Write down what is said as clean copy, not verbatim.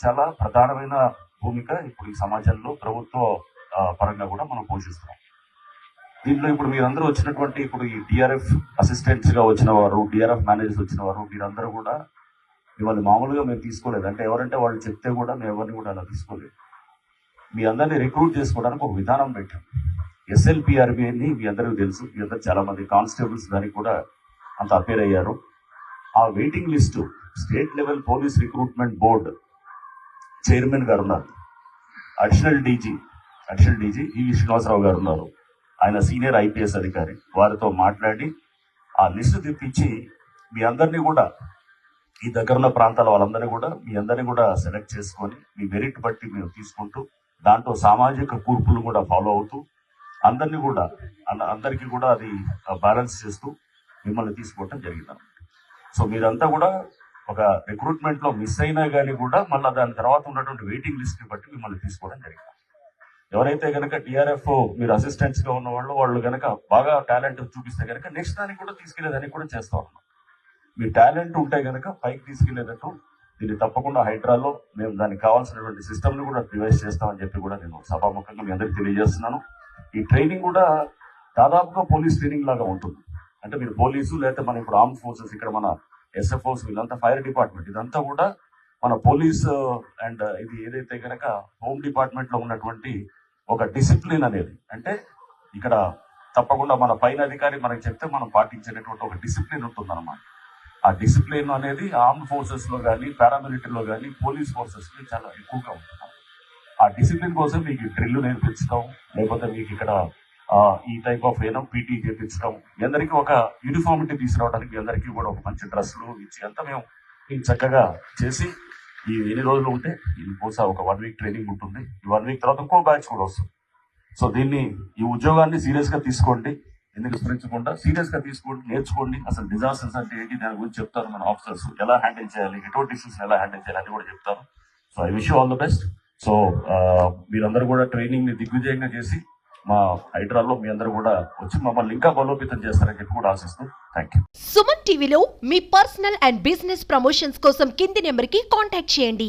చాలా ప్రధానమైన భూమిక ఇప్పుడు ఈ సమాజంలో ప్రభుత్వ పరంగా కూడా మనం పోషిస్తున్నాం. దీంట్లో ఇప్పుడు మీరందరూ వచ్చినటువంటి ఇప్పుడు ఈ డిఆర్ఎఫ్ అసిస్టెంట్స్ గా వచ్చిన వారు, డిఆర్ఎఫ్ మేనేజర్స్ వచ్చిన వారు, మీరందరూ కూడా మిమ్మల్ని మామూలుగా మేము తీసుకోలేదు. అంటే ఎవరంటే వాళ్ళు చెప్తే కూడా మేము ఎవరిని కూడా అలా తీసుకోలేదు. మీ అందరినీ రిక్రూట్ చేసుకోవడానికి ఒక విధానం పెట్టాం. ఎస్ఎల్పిఆర్బి అని మీ అందరికీ తెలుసు. మీ అందరు చాలా మంది కానిస్టేబుల్స్ దానికి కూడా అంత అపేర్ అయ్యారు. ఆ waiting list state level police recruitment board chairman గారు ఉన్నారు, అడిషనల్ డీజీ ఈవి శ్రీనివాసరావు గారు ఉన్నారు, ఆయన సీనియర్ ఐపీఎస్ అధికారి. వారితో మాట్లాడి ఆ లిస్టు తెప్పించి మీ అందరినీ కూడా ఈ దగ్గరున్న ప్రాంతాల వాళ్ళందరినీ కూడా మీ అందరినీ కూడా సెలెక్ట్ చేసుకొని మీ మెరిట్ బట్టి మేము తీసుకుంటూ దాంట్లో సామాజిక కూర్పులు కూడా ఫాలో అవుతూ అందరికీ కూడా అది బ్యాలెన్స్ చేస్తూ మిమ్మల్ని తీసుకోవటం జరిగింది. సో మీరంతా కూడా ఒక రిక్రూట్మెంట్ లో మిస్ అయినా కానీ కూడా మళ్ళీ దాని తర్వాత ఉన్నటువంటి వెయిటింగ్ లిస్ట్ ని బట్టి మిమ్మల్ని తీసుకోవడం జరిగింది. ఎవరైతే కనుక డిఆర్ఎఫ్ మీరు అసిస్టెంట్స్ గా ఉన్న వాళ్ళు కనుక బాగా టాలెంట్ చూపిస్తే కనుక నెక్స్ట్ దానికి కూడా తీసుకెళ్లేదానికి కూడా చేస్తా ఉన్నాం. మీ టాలెంట్ ఉంటే కనుక పైకి తీసుకెళ్లేటట్టు దీన్ని తప్పకుండా హైడ్రాలో మేము దానికి కావాల్సినటువంటి సిస్టమ్ ని కూడా డివైస్ చేస్తామని చెప్పి కూడా నేను సభాముఖంగా మీ అందరికీ తెలియజేస్తున్నాను. ఈ ట్రైనింగ్ కూడా దాదాపుగా పోలీస్ ట్రైనింగ్ లాగా ఉంటుంది. అంటే మీరు పోలీసు లేకపోతే మన ఇప్పుడు ఆర్మ్ ఫోర్సెస్, ఇక్కడ మన ఎస్ఎఫ్ఓస్, వీళ్ళంతా ఫైర్ డిపార్ట్మెంట్, ఇదంతా కూడా మన పోలీస్ అండ్ ఇది ఏదైతే కనుక హోమ్ డిపార్ట్మెంట్ లో ఉన్నటువంటి ఒక డిసిప్లిన్ అనేది, అంటే ఇక్కడ తప్పకుండా మన పైన అధికారి మనకి చెప్తే మనం పాటించేటటువంటి ఒక డిసిప్లిన్ ఉంటుందన్నమాట. ఆ డిసిప్లిన్ అనేది ఆర్మ్ ఫోర్సెస్ లో కానీ, పారామిలిటరీలో కానీ, పోలీస్ ఫోర్సెస్ లో చాలా ఎక్కువగా ఉంటుంది. ఆ డిసిప్లిన్ కోసం మీకు డ్రిల్ నేర్పించడం, లేకపోతే మీకు ఇక్కడ ఈ టైప్ ఆఫ్ పీటీ చేపించడం, మీ అందరికీ ఒక యూనిఫార్మిటీ తీసుకురావడానికి మీ అందరికీ కూడా ఒక మంచి డ్రెస్సులు ఇచ్చి అంతా మేము చక్కగా చేసి ఈ ఎన్ని రోజులు ఉంటే ఇది బహుశా ఒక 1 వీక్ ట్రైనింగ్ ఉంటుంది. ఈ 1 వీక్ తర్వాత ఇంకో బ్యాచ్ కూడా వస్తుంది. సో ఈ ఉద్యోగాన్ని సీరియస్ గా తీసుకోండి, ఎందుకు విస్మరించకుండా సీరియస్ గా తీసుకోండి, నేర్చుకోండి. అసలు డిజాస్టర్స్ అంటే ఏంటి దాని గురించి చెప్తారు మన ఆఫీసర్స్, ఎలా హ్యాండిల్ చేయాలి, ఎటువంటి ఇష్యూస్ ఎలా హ్యాండిల్ చేయాలి అని కూడా చెప్తారు. So I wish you all the best. So మీరందరూ కూడా ట్రైనింగ్ ని దిగ్విజయంగా చేసి మా హైడ్రాలో మీ అందరూ కూడా వచ్చి మమ్మల్ని ఇంకా బలోపేతం చేస్తారని చెప్పి కూడా ఆశిస్తూ థ్యాంక్ యూ. సుమన్ టీవీలో మీ పర్సనల్ అండ్ బిజినెస్ ప్రమోషన్స్ కోసం కింది నెంబర్ కి కాంటాక్ట్ చేయండి.